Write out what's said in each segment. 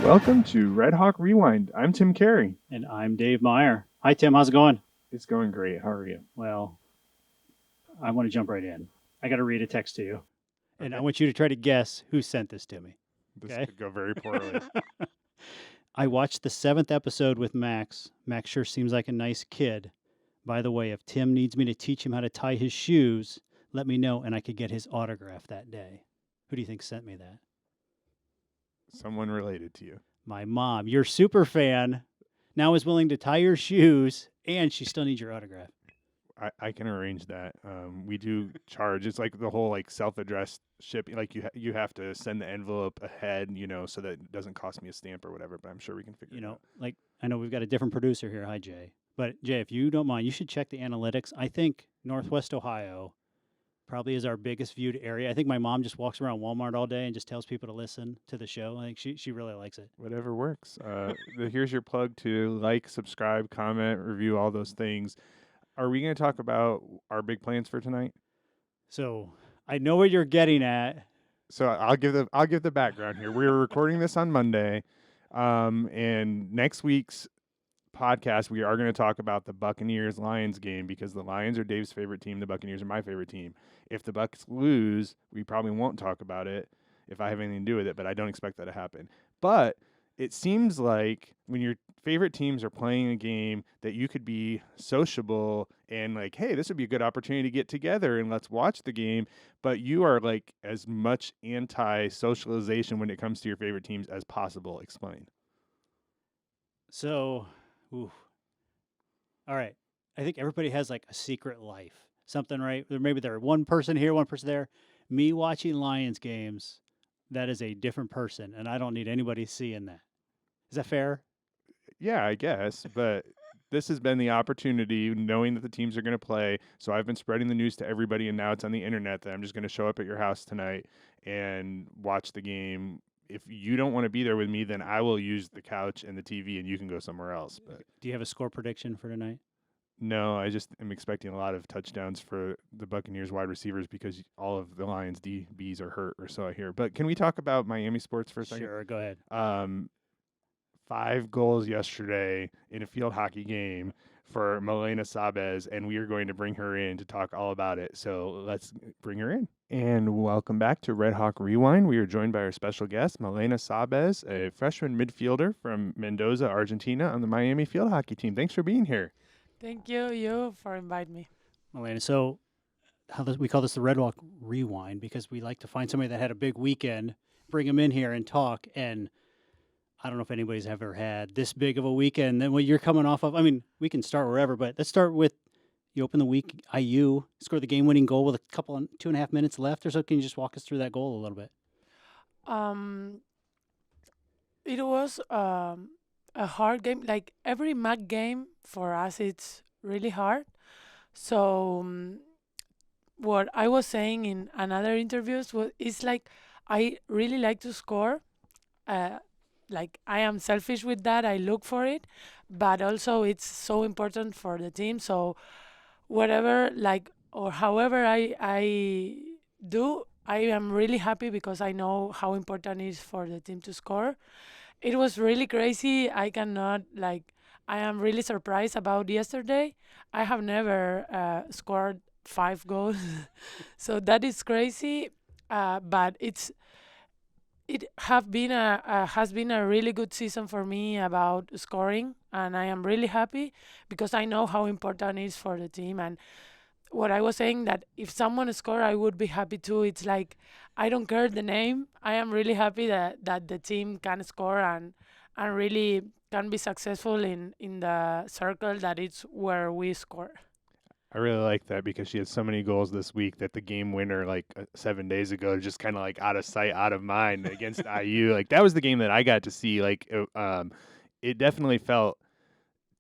Welcome to RedHawk Rewind. I'm Tim Carey. And I'm Dave Meyer. Hi, Tim. How's it going? It's going great. How are you? Well, I want to jump right in. I got to read a text to you, and I Okay. want you to try to guess who sent this to me. This Okay. could go very poorly. I watched the 7th episode with Max. Max sure seems like a nice kid. By the way, if Tim needs me to teach him how to tie his shoes, let me know and I could get his autograph that day. Who do you think sent me that? Someone related to you. My mom, your super fan, now is willing to tie your shoes and she still needs your autograph. I can arrange that. We do charge. It's like the whole like self-addressed shipping. Like you have to send the envelope ahead, so that it doesn't cost me a stamp or whatever. But I'm sure we can figure it out. Like I know we've got a different producer here. Hi, Jay. But Jay, if you don't mind, you should check the analytics. I think Northwest Ohio probably is our biggest viewed area. I think my mom just walks around Walmart all day and just tells people to listen to the show. I think she really likes it. Whatever works. Here's your plug to like, subscribe, comment, review, all those things. Are we going to talk about our big plans for tonight? So I know what you're getting at. So I'll give the background here. We were recording this on Monday, and next week's podcast we are going to talk about the Buccaneers-Lions game because the Lions are Dave's favorite team, the Buccaneers are my favorite team. If the Bucs lose, we probably won't talk about it if I have anything to do with it, but I don't expect that to happen. But it seems like when your favorite teams are playing a game that you could be sociable and like, hey, this would be a good opportunity to get together and let's watch the game. But you are like as much anti-socialization when it comes to your favorite teams as possible. Explain. So, all right. I think everybody has like a secret life, something, right? Maybe they're one person here, one person there. Me watching Lions games, that is a different person, and I don't need anybody seeing that. Is that fair? Yeah, I guess, but this has been the opportunity, knowing that the teams are going to play. So I've been spreading the news to everybody, and now it's on the internet that I'm just going to show up at your house tonight and watch the game. If you don't want to be there with me, then I will use the couch and the TV, and you can go somewhere else. But Do you have a score prediction for tonight? no, I just am expecting a lot of touchdowns for the Buccaneers wide receivers because all of the Lions DBs are hurt, or so I hear. But can we talk about Miami sports for a second? Sure, go ahead. 5 goals yesterday in a field hockey game for Malena Sabez, and we are going to bring her in to talk all about it. So let's bring her in. And welcome back to RedHawk Rewind. We are joined by our special guest, Malena Sabez, a freshman midfielder from Mendoza, Argentina, on the Miami field hockey team. Thanks for being here. Thank you for inviting me. Melena, so we call this the RedHawk Rewind because we like to find somebody that had a big weekend, bring them in here and talk. And I don't know if anybody's ever had this big of a weekend than what you're coming off of. I mean, we can start wherever, but let's start with you open the week, IU, score the game-winning goal with a couple of 2.5 minutes left or so. Can you just walk us through that goal a little bit? It was a hard game. Like every MAC game for us, it's really hard. So what I was saying in another interviews is like I really like to score. Like I am selfish with that. I look for it, but also it's so important for the team. So whatever like or however I do, I am really happy because I know how important it is for the team to score. It was really crazy. I cannot like. I am really surprised about yesterday. I have never scored 5 goals, so that is crazy. But it have been has been a really good season for me about scoring, and I am really happy because I know how important it is for the team. And what I was saying that if someone score, I would be happy too. It's like I don't care the name. I am really happy that the team can score and really can be successful in the circle that it's where we score. I really like that because she had so many goals this week that the game winner, like 7 days ago, just kind of like out of sight, out of mind against IU. Like that was the game that I got to see. Like it definitely felt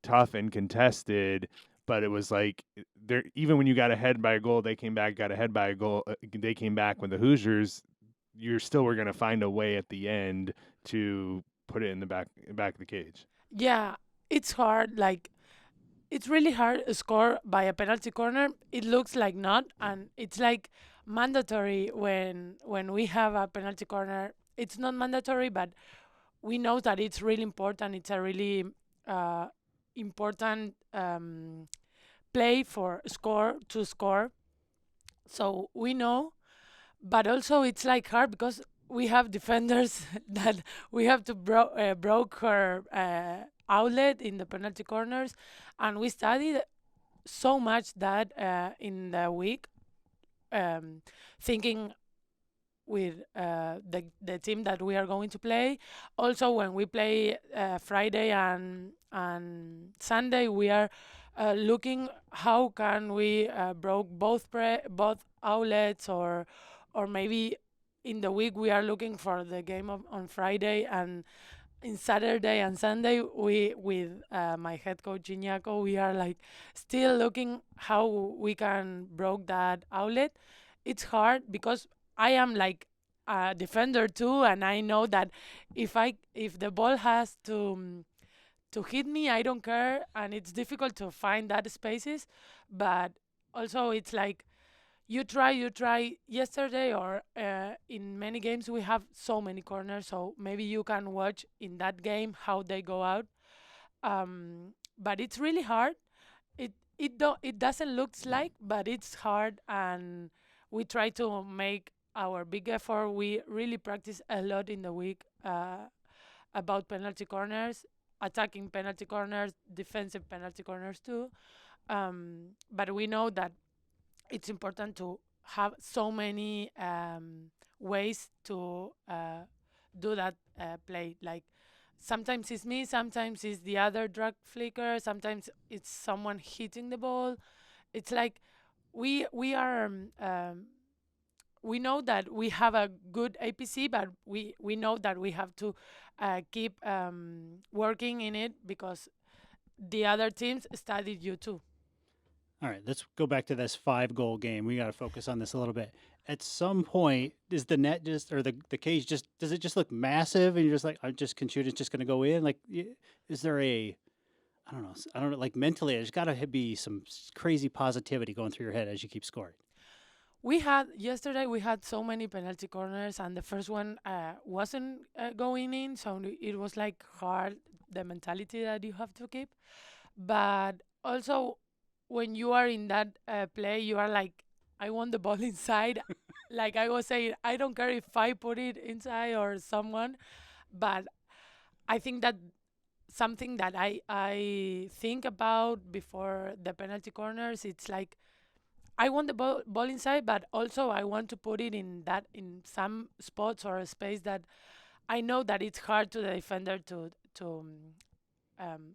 tough and contested, but it was like there. Even when you got ahead by a goal, they came back, got ahead by a goal. They came back with the Hoosiers. You still were going to find a way at the end to put it in the back of the cage. Yeah, it's hard. Like it's really hard to score by a penalty corner. It looks like not, and it's like mandatory when we have a penalty corner. It's not mandatory, but we know that it's really important. It's a really important play for score to score. So we know, but also it's like hard because we have defenders that we have to broke her outlet in the penalty corners, and we studied so much that in the week, um, thinking with the team that we are going to play. Also, when we play Friday and Sunday, we are looking how can we broke both outlets, or maybe in the week we are looking for the game on Friday, and in Saturday and Sunday we with my head coach Iñaco, we are like still looking how we can broke that outlet. It's hard because I am like a defender too, and I know that if the ball has to hit me, I don't care, and it's difficult to find that spaces. But also, it's like you try yesterday, or in many games we have so many corners, so maybe you can watch in that game how they go out. But it's really hard. It doesn't looks like, but it's hard, and we try to make our big effort. We really practice a lot in the week about penalty corners, attacking penalty corners, defensive penalty corners too. But we know that it's important to have so many ways to do that play. Like sometimes it's me, sometimes it's the other drag flicker, sometimes it's someone hitting the ball. It's like we are we know that we have a good APC, but we know that we have to keep working in it because the other teams studied you too. All right, let's go back to this 5-goal game. We got to focus on this a little bit. At some point, is the net just, or the cage just, does it just look massive and you're just like, I just can shoot, it's just going to go in? Like, is there I don't know, like mentally, there's got to be some crazy positivity going through your head as you keep scoring. Yesterday we had so many penalty corners, and the first one wasn't going in, so it was like hard, the mentality that you have to keep. But also, when you are in that play, you are like, I want the ball inside. Like I was saying, I don't care if I put it inside or someone, but I think that something that I think about before the penalty corners, it's like I want the ball inside, but also I want to put it in some spots or a space that I know that it's hard to the defender to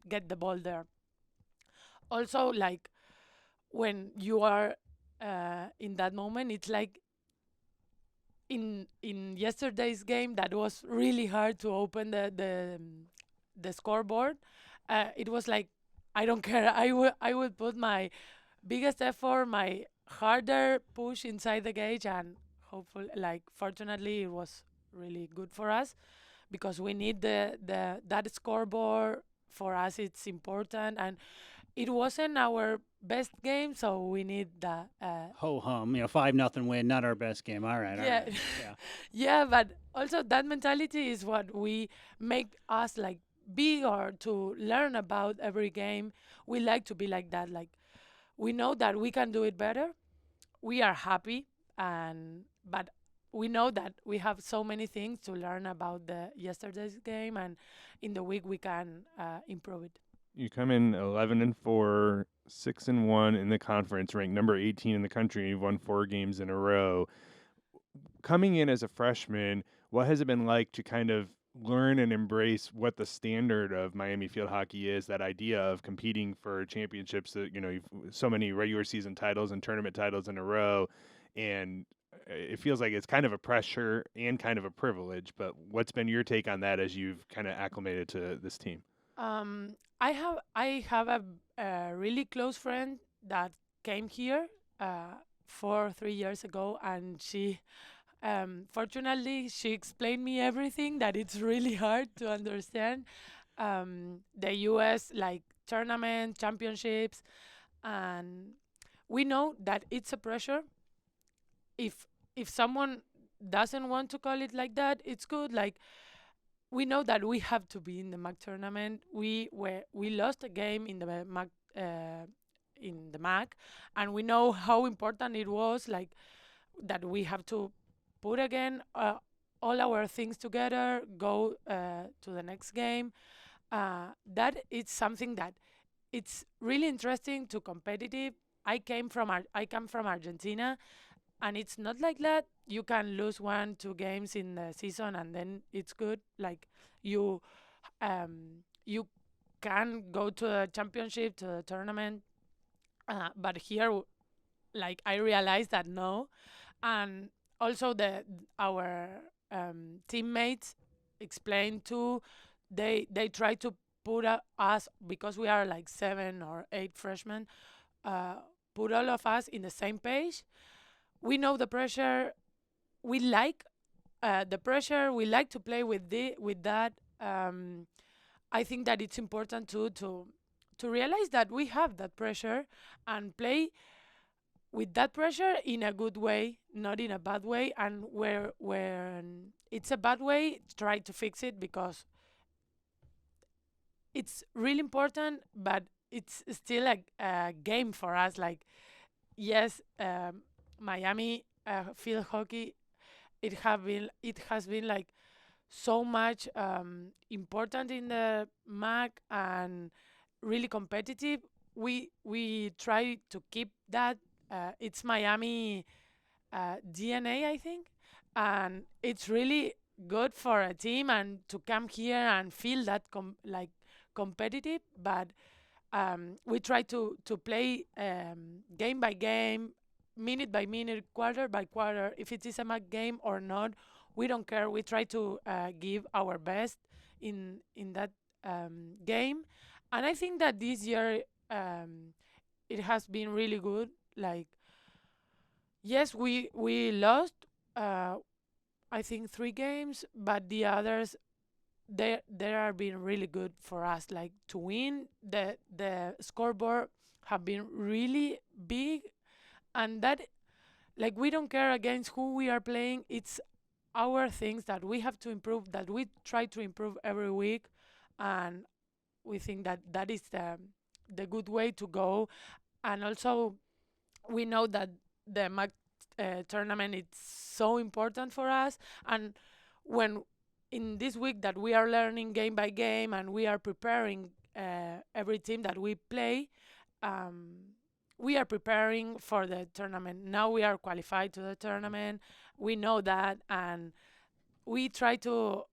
get the ball there. Also, like when you are in that moment, it's like in yesterday's game that was really hard to open the scoreboard. It was like I don't care. I will put my biggest effort, my harder push inside the gauge, and hopefully, like fortunately, it was really good for us because we need the that scoreboard. For us, it's important, and it wasn't our best game, so we need the Ho hum, 5-0 win, not our best game. All right, all yeah. right. Yeah. Yeah, but also that mentality is what we make us like big, or to learn about every game. We like to be like that. Like we know that we can do it better. We are happy, and but we know that we have so many things to learn about the yesterday's game, and in the week we can improve it. You come in 11-4, 6-1 in the conference, ranked number 18 in the country. You've won 4 games in a row. Coming in as a freshman, what has it been like to kind of learn and embrace what the standard of Miami field hockey is? That idea of competing for championships, that you've so many regular season titles and tournament titles in a row, and it feels like it's kind of a pressure and kind of a privilege. But what's been your take on that as you've kind of acclimated to this team? I have a really close friend that came here 3 years ago, and she fortunately she explained me everything that it's really hard to understand. The U.S. like tournament championships, and we know that it's a pressure. If someone doesn't want to call it like that, it's good. Like we know that we have to be in the MAC tournament. We lost a game in the MAC and we know how important it was. Like that, we have to put again all our things together, go to the next game. That is something that it's really interesting to competitive. I come from Argentina, and it's not like that. You can lose 1 2 games in the season and then it's good. Like you you can go to the championship, to the tournament, but here like I realized that no. And also the our teammates explained too. They try to put us, because we are like 7 or 8 freshmen, uh, put all of us in the same page. We know the pressure. We like the pressure. We like to play with that. I think that it's important too to realize that we have that pressure and play with that pressure in a good way, not in a bad way. And where it's a bad way, try to fix it, because it's really important. But it's still a game for us. Like yes, Miami field hockey, it has been like so much important in the MAC and really competitive. We try to keep that. It's Miami DNA, I think, and it's really good for a team and to come here and feel that like competitive. But we try to play game by game, minute by minute, quarter by quarter. If it is a MAC game or not, we don't care. We try to give our best in that game, and I think that this year it has been really good. Like yes, we lost. Uh, I think 3 games, but the others they are being really good for us. Like to win, the scoreboard have been really big, and that like we don't care against who we are playing. It's our things that we have to improve, that we try to improve every week, and we think that that is the good way to go. And also we know that the MAC tournament is so important for us, and when in this week that we are learning game by game and we are preparing every team that we play, um, we are preparing for the tournament. Now we are qualified to the tournament. We know that, and we try to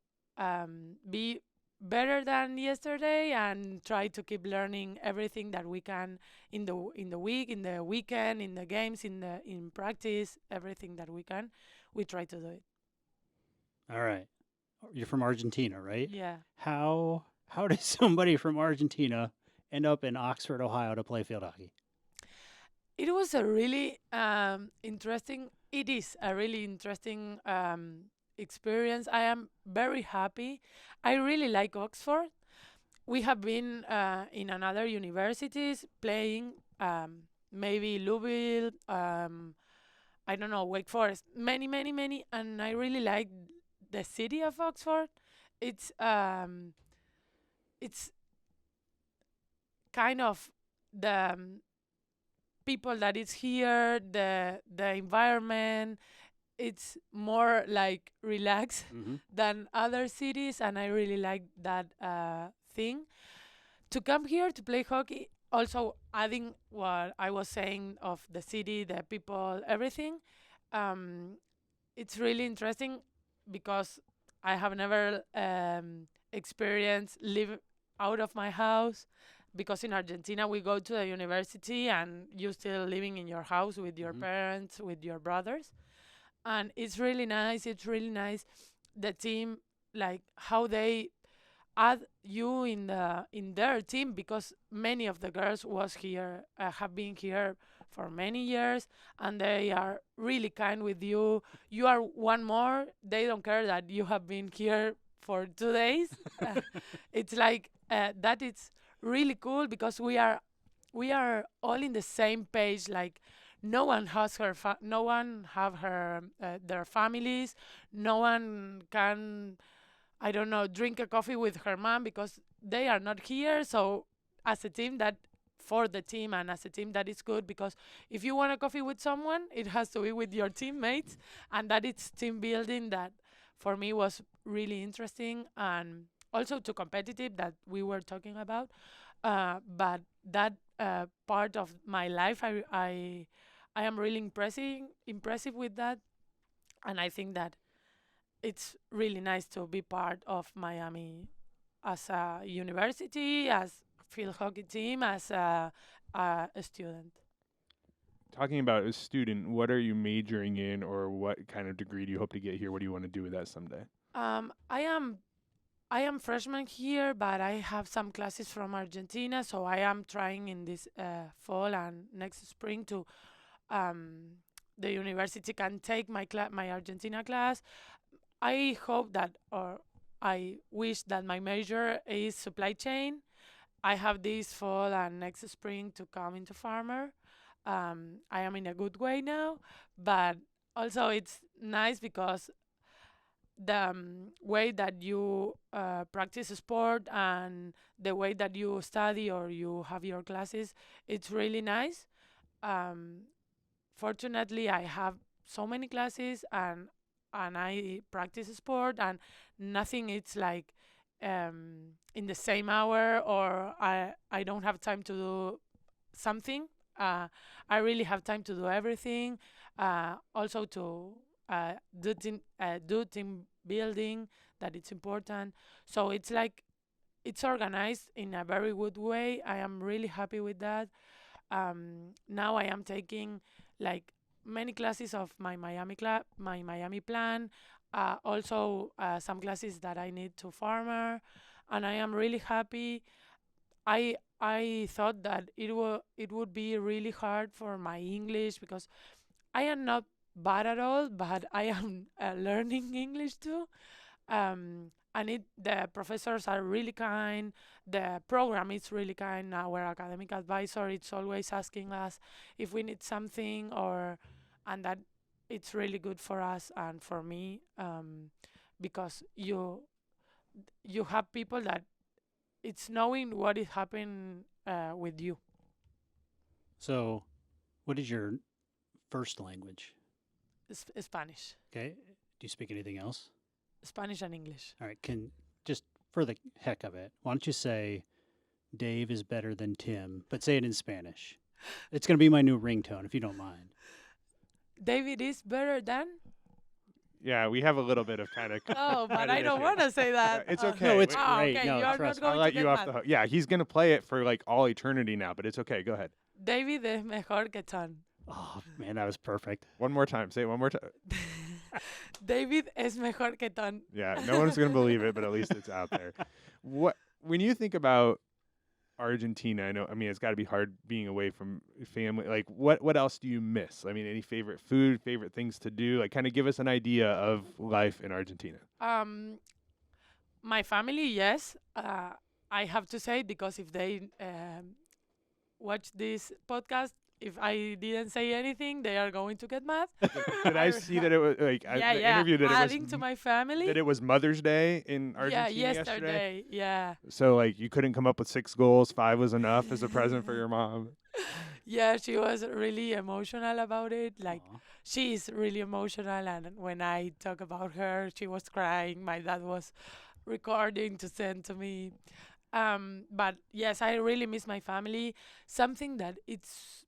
be better than yesterday and try to keep learning everything that we can in the week, in the weekend, in the games, in practice, everything that we can. We try to do it. All right. You're from Argentina, right? Yeah. How does somebody from Argentina end up in Oxford, Ohio to play field hockey? It was a really interesting. It is a really interesting experience. I am very happy. I really like Oxford. We have been in another universities playing, maybe Louisville, I don't know, Wake Forest, many, many, many, and I really like the city of Oxford. It's kind of the people that is here, the environment. It's more like relaxed Mm-hmm. than other cities, and I really like that thing. To come here to play hockey, also adding what I was saying of the city, the people, everything, um, it's really interesting because I have never experienced live out of my house, because in Argentina we go to the university and you still living in your house with your Mhm. parents, with your brothers, and it's really nice. It's really nice. The team, like how they add you in their team, because many of the girls was here, have been here for many years, and they are really kind with you. You are one more. They don't care that you have been here for 2 days. It's like that. It's really cool because we are all in the same page. Like no one has no one have her their families. No one can I don't know, drink a coffee with her mom because they are not here. So as a team that for the team and as a team that is good because if you want a coffee with someone, it has to be with your teammates, and that it's team building that for me was really interesting and also too competitive that we were talking about. But that part of my life, I am really impressive with that, and I think that it's really nice to be part of Miami as a university, as field hockey team, as a student. Talking about a student, what are you majoring in, or what kind of degree do you hope to get here? What do you want to do with that someday? I am freshman here, but I have some classes from Argentina, so I am trying in this fall and next spring to the university can take my Argentina class. I hope that, or I wish that my major is supply chain. I have this fall and next spring to come into farmer. I am in a good way now, but also it's nice because the way that you practice sport and the way that you study or you have your classes, it's really nice. Um, Fortunately, I have so many classes and I practice sport and nothing. It's like in the same hour or I don't have time to do something. I really have time to do everything. Also to do team building that it's important. So it's like it's organized in a very good way. I am really happy with that. Now I am taking like many classes of my Miami plan. Also some classes that I need to farmer, and I am really happy. I thought that it would be really hard for my English because I am not bad at all, but I am learning English too. And the professors are really kind. The program is really kind. Our academic advisor is always asking us if we need something, or and that it's really good for us and for me because you have people that it's knowing what is happening with you. So, what is your first language? Spanish, Okay. Do you speak anything else? Spanish and English. All right. Can just for the heck of it, why don't you say Dave is better than Tim, but say it in Spanish? It's going to be my new ringtone, if you don't mind. David is better than. Yeah, we have a little bit of kind of. Oh, but I don't want to say that. It's Oh. okay. No, it's Wait, great. Okay, No, you are trust not I'll going let to get you off mad. the hook. Yeah, he's gonna play it for like all eternity now, but it's okay. Go ahead. David es mejor que Ton. Oh man, that was perfect. One more time. Say it one more time. David es mejor que Ton. Yeah, no one's gonna believe it, but at least it's out there. What when you think about Argentina, I mean, it's got to be hard being away from family. Like, what else do you miss? I mean, any favorite food, favorite things to do? Like, kind of give us an idea of life in Argentina. My family, yes. I have to say because if they watch this podcast, if I didn't say anything, they are going to get mad. Did I see that it was like Yeah, the yeah. interview that Adding it was to my family. that it was Mother's Day in Argentina yeah, yesterday? Yeah. So like you couldn't come up with 6 goals, 5 was enough as a present for your mom. Yeah, she was really emotional about it. Like Aw. she is really emotional, and when I talk about her, she was crying. My dad was recording to send to me. But yes, I really miss my family. Something that it's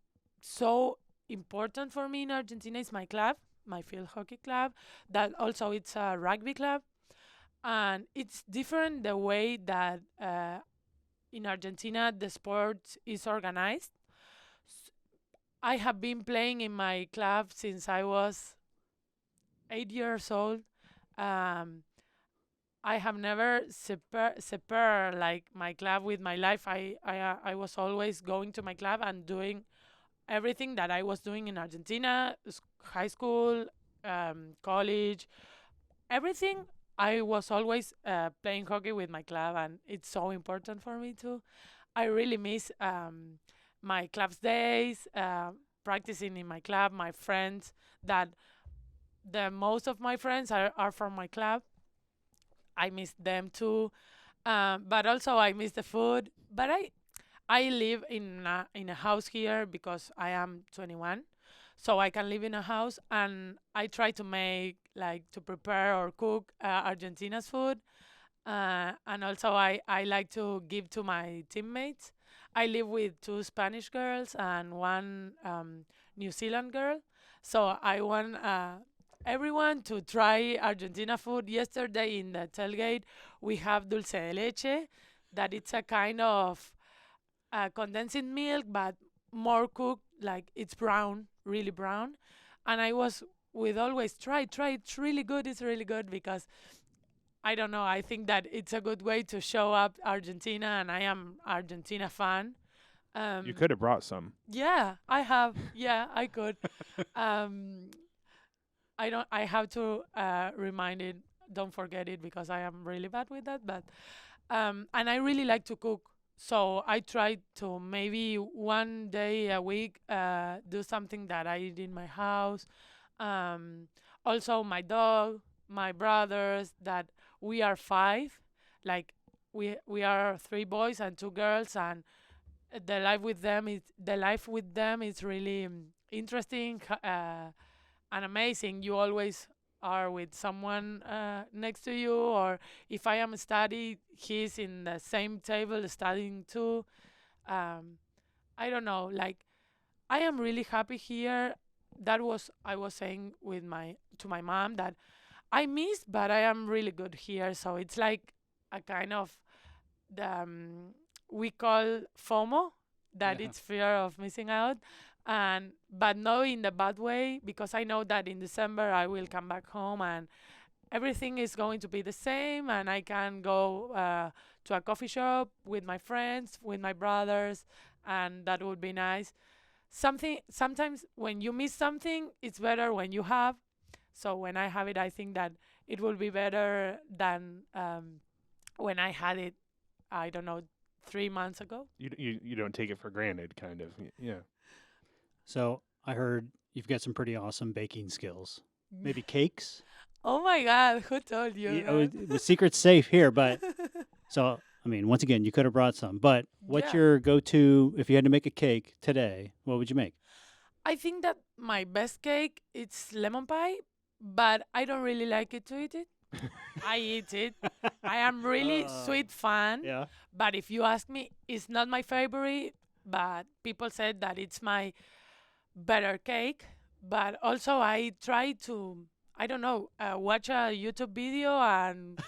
so important for me in Argentina is my club, my field hockey club. That also it's a rugby club, and it's different the way that in Argentina the sport is organized. S- I have been playing in my club since I was 8 years old. Um, I have never separate like my club with my life. I was always going to my club and doing everything that I was doing in Argentina, high school, college, everything. I was always playing hockey with my club, and it's so important for me too. I really miss my club's days, practicing in my club, my friends. That the most of my friends are from my club, I miss them too. But also I miss the food. But I live in a house here because I am 21, so I can live in a house, and I try to make like to prepare or cook Argentina's food, and also I like to give to my teammates. I live with two Spanish girls and one New Zealand girl, so I want everyone to try Argentina food. Yesterday in the tailgate, we have dulce de leche, that it's a kind of condensed milk, but more cooked, like it's brown, really brown. And I was with always try. It's really good because I don't know. I think that it's a good way to show up Argentina, and I am Argentina fan. You Um, could have brought some. yeah, I have. Yeah, I could. Um, I don't. I have to remind it. Don't forget it because I am really bad with that. But and I really like to cook. So I try to maybe one day a week do something that I eat in my house. Um, Also, my dog, my brothers, that we are five. Like we are three boys and two girls, and the life with them is really interesting and amazing. You always are with someone next to you, or if I am studying, he's in the same table studying too. Um, I don't know, like I am really happy here. That was I was saying with my to my mom that I miss, but I am really good here. So it's like a kind of the we call FOMO, that Yeah. it's fear of missing out, and but not in the bad way, because I know that in December I will come back home and everything is going to be the same, and I can go to a coffee shop with my friends, with my brothers, and that would be nice. Something sometimes when you miss something, it's better when you have. So when I have it, I think that it will be better than when I had it. I don't know, 3 months ago. You don't take it for granted, kind of. Yeah. So I heard you've got some pretty awesome baking skills. Maybe cakes? Oh my God, who told you Yeah, oh, that? the secret's safe here, but so I mean, once again, you could have brought some. But what's Yeah. your go-to if you had to make a cake today? What would you make? I think that my best cake it's lemon pie, but I don't really like it to eat it. I eat it. I am really sweet fan, Yeah. but if you ask me, it's not my favorite. But people said that it's my better cake. But also, I try to, I don't know, watch a YouTube video and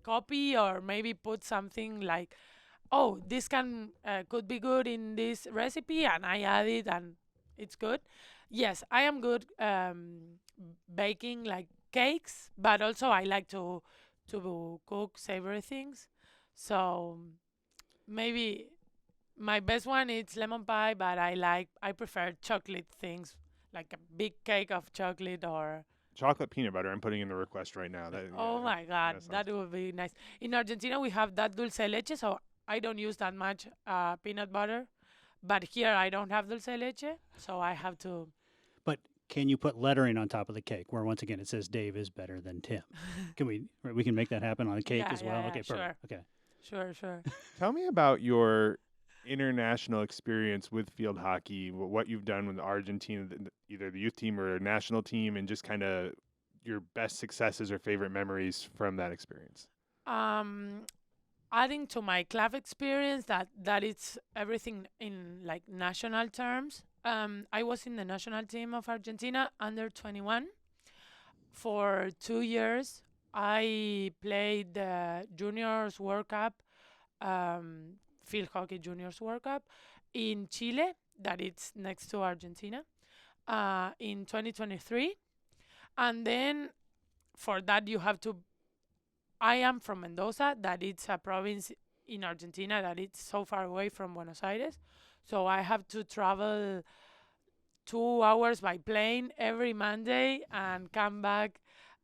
copy, or maybe put something like, oh, this can could be good in this recipe, and I add it, and it's good. Yes, I am good baking like cakes, but also I like to cook savory things. So maybe my best one is lemon pie, but I prefer chocolate things, like a big cake of chocolate or Chocolate peanut butter. I'm putting in the request right now. oh my God, that sounds that would be nice. In Argentina, we have that dulce de leche, so I don't use that much peanut butter. But here, I don't have dulce de leche, so I have to. But can you put lettering on top of the cake where once again it says Dave is better than Tim? Can we can make that happen on a cake Yeah, as well? yeah, Okay, sure. perfect. Okay. Sure. Tell me about your international experience with field hockey, what you've done with Argentina, either the youth team or a national team, and just kind of your best successes or favorite memories from that experience. Um, Adding to my club experience, that it's everything in like national terms. I was in the national team of Argentina under 21 for 2 years. I played the Juniors World Cup, um, field hockey Juniors World Cup in Chile, that it's next to Argentina, in 2023. And then for that, you have to. I am from Mendoza, that it's a province in Argentina that it's so far away from Buenos Aires. So I have to travel 2 hours by plane every Monday and come back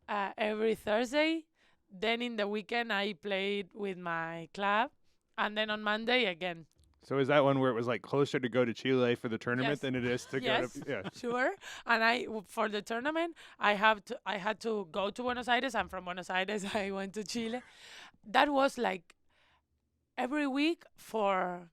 every Thursday. Then in the weekend, I played with my club. And then on Monday again. So is that one where it was like closer to go to Chile for the tournament Yes. than it is to Yes. go to? Yeah. Sure. And for the tournament, I had to go to Buenos Aires, and from Buenos Aires I went to Chile. That was like every week for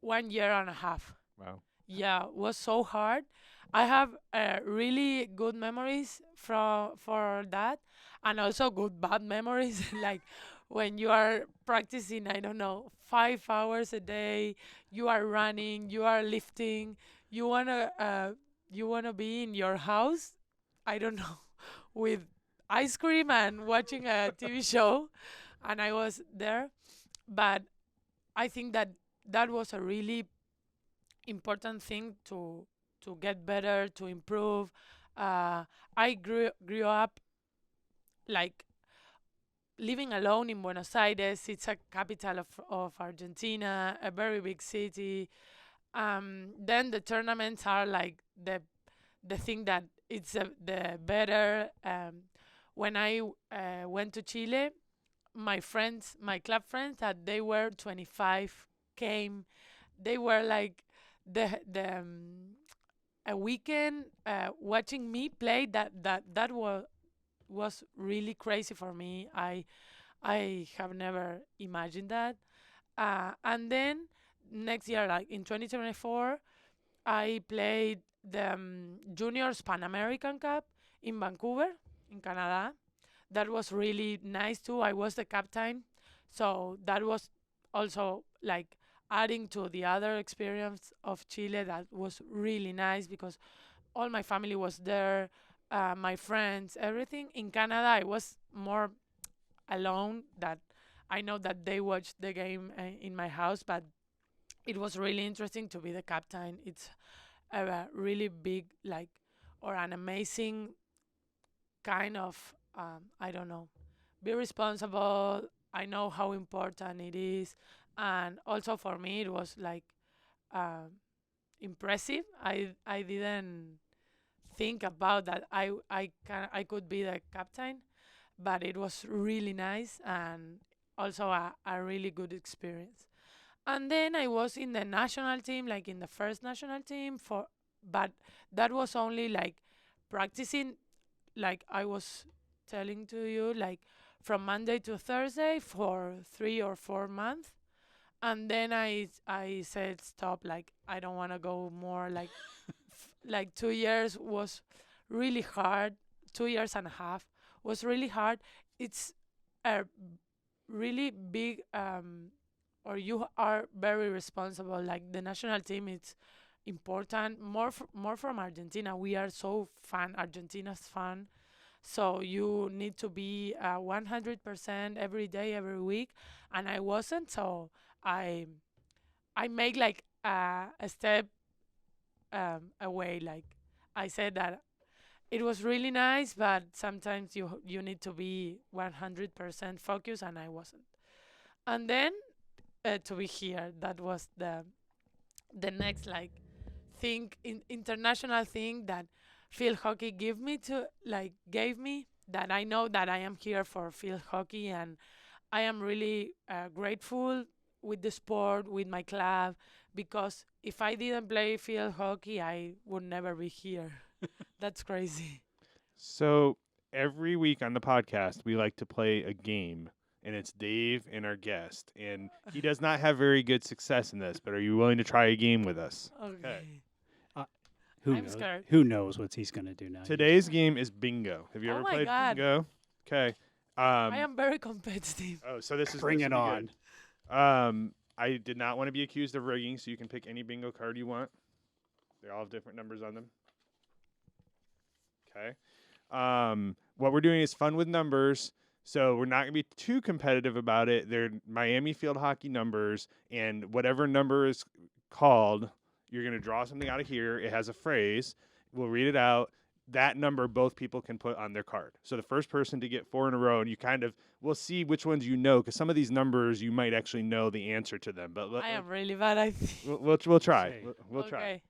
1 year and a half. Wow. Yeah, it was so hard. I have really good memories for that, and also good bad memories. Like when you are practicing, I don't know, 5 hours a day, you are running, you are lifting, you wanna be in your house. I don't know, with ice cream and watching a TV show, and I was there, but I think that that was a really important thing to get better, to improve. I grew up like living alone in Buenos Aires. It's a capital of Argentina, a very big city. Then the tournaments are like the thing that it's the better. When I went to Chile, my friends, my club friends, that they were 25 came. They were like the a weekend watching me play. That was really crazy for me. I have never imagined that. And then next year, like in 2024, I played the Juniors Pan American Cup in Vancouver, in Canada. That was really nice too. I was the captain, so that was also like adding to the other experience of Chile. That was really nice because all my family was there, my friends, everything. In Canada, I was more alone. That I know that they watched the game in my house, but it was really interesting to be the captain. It's a really big, like, or an amazing kind of, I don't know, be responsible. I know how important it is. And also for me, it was like um, impressive. I didn't think about that. I could be the captain, but it was really nice and also a really good experience. And then I was in the national team, like in the first national team but that was only like practicing, like I was telling to you, like from Monday to Thursday for 3 or 4 months. And then I said stop, like I don't want to go more, like like 2 years was really hard. 2 years and a half was really hard. It's a really big or you are very responsible, like the national team. It's important, more from Argentina. We are so fan, Argentina's fan, so you need to be 100% every day, every week, and I wasn't. So i I make like a step away. Like I said that it was really nice, but sometimes you need to be 100% focused, and I wasn't. And then to be here, that was the next like thing, international thing that field hockey gave me, that I know that I am here for field hockey, and I am really grateful with the sport, with my club, because if I didn't play field hockey, I would never be here. That's crazy. So every week on the podcast, we like to play a game, and it's Dave and our guest, and he does not have very good success in this. But are you willing to try a game with us? Okay. Who I'm knows? scared. Who knows what he's going to do now? Today's game is bingo. Have you Oh ever my played God. bingo? Okay. I am very competitive. Oh, so this is Bring this it will be on. good. I did not want to be accused of rigging, so you can pick any bingo card you want. They all have different numbers on them. Okay. What we're doing is fun with numbers, so we're not going to be too competitive about it. They're Miami field hockey numbers, and whatever number is called, you're going to draw something out of here. It has a phrase. We'll read it out. That number both people can put on their card. So the first person to get 4 in a row, and we'll see which ones you know, because some of these numbers you might actually know the answer to them. But I am really bad, I think. we'll try. See. We'll try.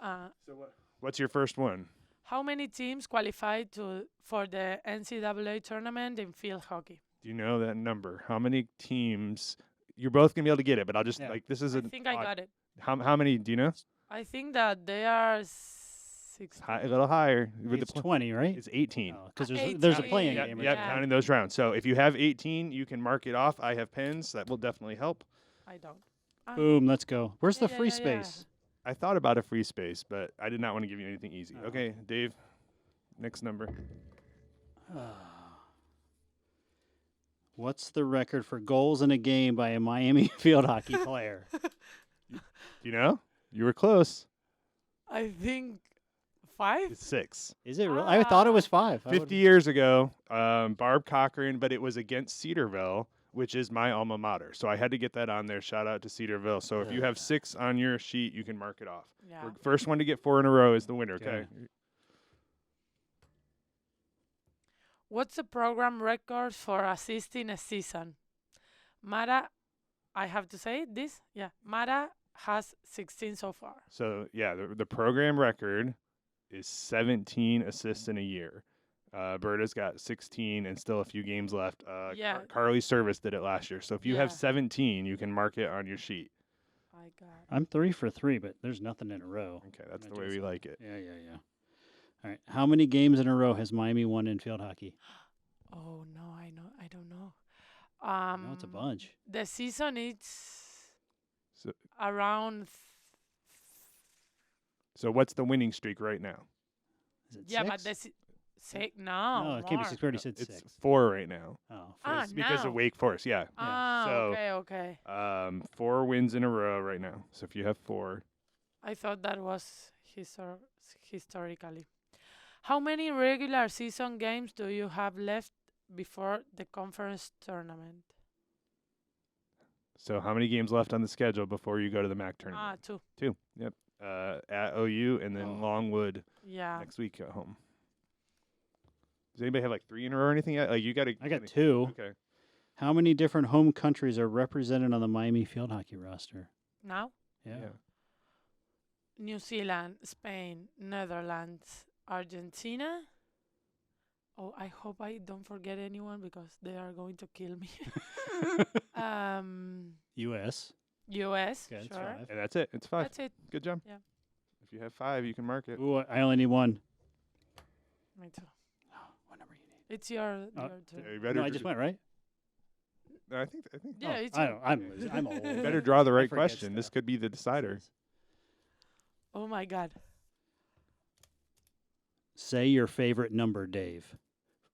Okay. So what's your first one? How many teams qualified for the NCAA tournament in field hockey? Do you know that number? How many teams you're both gonna be able to get it, but I'll just Yeah. like this is I a think I got it. how many do you know? I think that they are 16. A little higher. With It's the 20, right? it's 18. Because there's 18. a playing Yep, game. yep, Yeah. counting those rounds. So if you have 18, you can mark it off. I have pens. That will definitely help. I don't. Ah, Boom, let's go. Where's Yeah, the yeah, free yeah, yeah. space? I thought about a free space, but I did not want to give you anything easy. Oh. Okay, Dave, next number. What's the record for goals in a game by a Miami field hockey player? You know? You were close. I think 5. It's 6. Is it real? I thought it was 5. 50 years ago, Barb Cochran, but it was against Cedarville, which is my alma mater. So I had to get that on there. Shout out to Cedarville. So if you have 6 on your sheet, you can mark it off. Yeah. First one to get 4 in a row is the winner, okay? Okay. What's the program record for assist in a season? Mara, I have to say this. Yeah, Mara has 16 so far. So, yeah, the program record is 17 assists in a year. Berta's got 16 and still a few games left. Yeah. Carly Service did it last year. So if you have Yeah. 17, you can mark it on your sheet. I got. I'm 3 for 3, but there's nothing in a row. Okay, that's the That way we does- like it. Yeah. All right. How many games in a row has Miami won in field hockey? Oh no, I don't know. No, it's a bunch. The season is So, around. so what's the winning streak right now? Is it Yeah, 6? but no. No, it can't be more. 6. We already said It's 6. 4 right now. Oh, Ah, It's because now. of Wake Forest, yeah. Ah, So, okay. 4 wins in a row right now. So if you have 4, I thought that was historically. How many regular season games do you have left before the conference tournament? so how many games left on the schedule before you go to the MAC Ah, tournament? 2. 2. Yep. At OU and then Oh. Longwood Yeah. next week at home. Does anybody have like 3 in a row or anything yet? Like you got to. I got 2. Okay. How many different home countries are represented on the Miami field hockey roster? Now, Yeah. New Zealand, Spain, Netherlands, Argentina. Oh, I hope I don't forget anyone because they are going to kill me. U.S. US, Okay, that's sure. 5. And that's it. It's 5. That's it. Good job. Yeah. If you have 5, you can mark it. Ooh, I only need 1. Me too. What number you need? It's your Oh, turn. Yeah, you better No, I just went right. No, I think. Yeah, Oh, it's I your- don't. I'm losing. I'm old. You better draw the I right forget question. This stuff. could be the decider. Oh my God. Say your favorite number, Dave.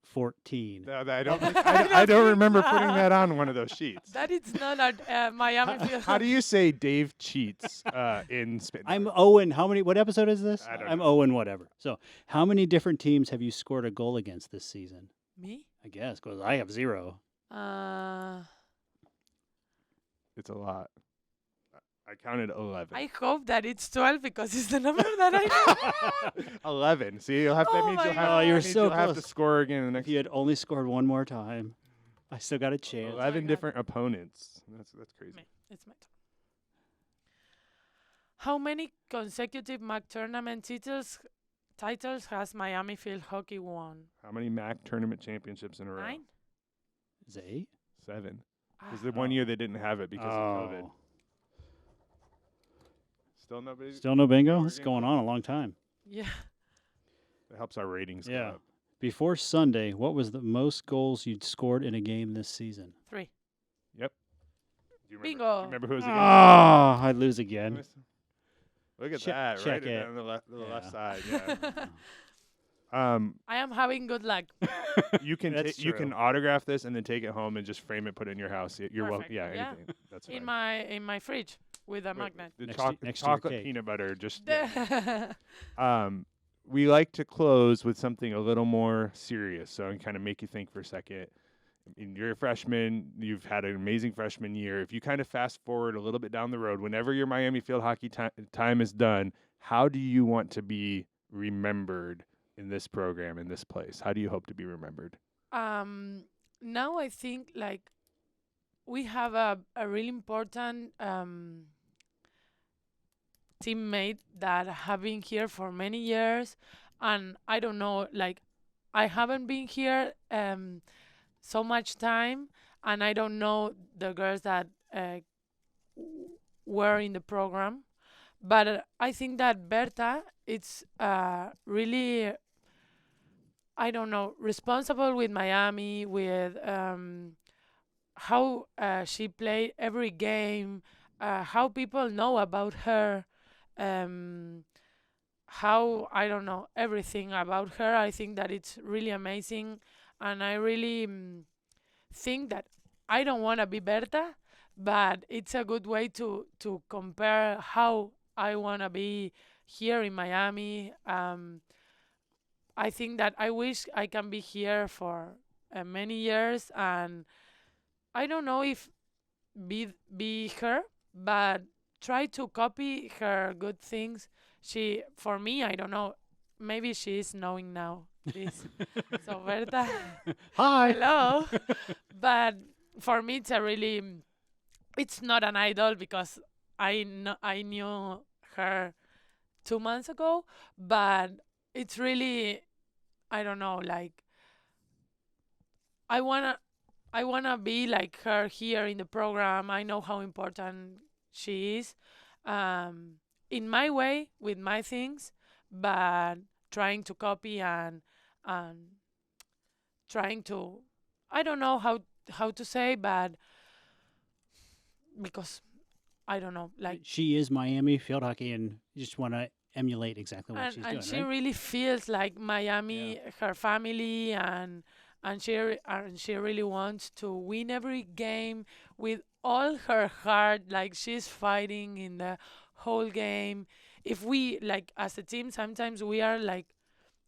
14. No, I don't. I I don't don't think remember so. putting that on one of those sheets. That is not a Miami field. How do you say Dave cheats in Spain? I'm Owen. How many? What episode is this? I don't I'm know. Owen. Whatever. So, how many different teams have you scored a goal against this season? Me? I guess because I have 0. It's a lot. I counted 11. I hope that it's 12 because it's the number that I know. 11. See, you'll have that Oh means my you'll have, God. Oh, you're that means so you'll have to close. score again in the If next you had only scored one more time, I still got a chance. 11 God. different opponents. That's crazy. Me. It's my turn. How many consecutive MAC tournament titles has Miami field hockey won? How many MAC tournament championships in a row? 9? Is it 8? 7. Ah, Because the one year they didn't have it because of COVID. Still nobody. Still no bingo? Oregon It's going Club? on a long time. yeah. That helps our ratings go Yeah. up. Before Sunday, what was the most goals you'd scored in a game this season? 3. Yep. Do you remember, Bingo. Do you remember who was Ah, I'd lose again. against? Look at Check- that, check right it. on the left Yeah. side. Yeah. I am having good luck. You can That's you can true. autograph this and then take it home and just frame it, put it in your house. You're welcome. Perfect. Yeah, Yeah. anything. That's in fine. my fridge with a magnet. The Next to your chocolate cake. peanut butter. Just Yeah. we like to close with something a little more serious, so I can kind of make you think for a second. I mean, you're a freshman. You've had an amazing freshman year. If you kind of fast forward a little bit down the road, whenever your Miami field hockey time is done, how do you want to be remembered in this program, in this place? How do you hope to be remembered? Now I think like we have a really important teammate that have been here for many years, and I don't know, like I haven't been here so much time, and I don't know the girls that uh, were in the program. But I think that Berta, it's really, I don't know, responsible with Miami, with how she played every game, how people know about her, um, how, I don't know, everything about her. I think that it's really amazing. And I really think that I don't want to be Berta, but it's a good way to compare how I want to be here in Miami. I think that I wish I can be here for many years, and I don't know if be her, but try to copy her good things. She, for me, I don't know. Maybe she is knowing now this. So Berta, Hi. hello. But for me, it's a really, it's not an idol because I knew her 2 months ago, but it's really, I don't know, like I wanna I wanna be like her here in the program. I know how important she is, um, in my way with my things, but trying to copy and trying to, I don't know how to say, but because I don't know, like, She is Miami field hockey, and you just want to emulate exactly what she's and doing, she right? really feels like Miami, her family, and she really wants to win every game with all her heart. Like she's fighting in the whole game. If we like as a team, sometimes we are like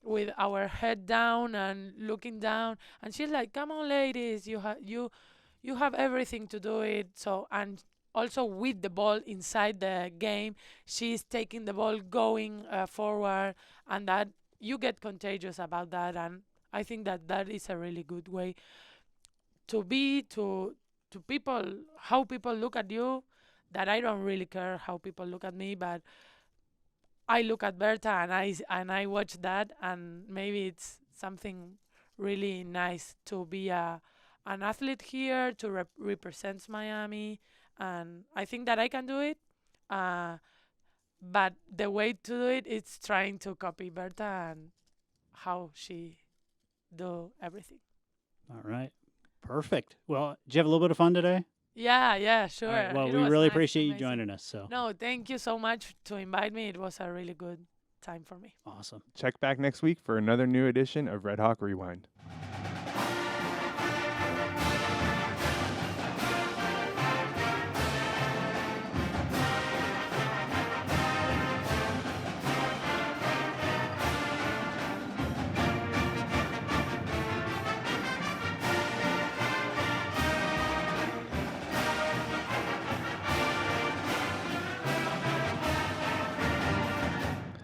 with our head down and looking down, and she's like, "Come on, ladies, you have everything to do it." So and also with the ball inside the game, she's taking the ball, going forward, and that you get contagious about that. And I think that that is a really good way to be to people, how people look at you. That I don't really care how people look at me, but I look at Berta and I watch that, and maybe it's something really nice to be an athlete here to represent Miami, and I think that I can do it. Uh, but the way to do it is trying to copy Berta and how she do everything. All right. Perfect. Well, did you have a little bit of fun today? Yeah, All sure. right. Well, It we was really nice, appreciate you amazing. joining us. So No, thank you so much to invite me. It was a really good time for me. awesome. Check back next week for another new edition of RedHawk Rewind.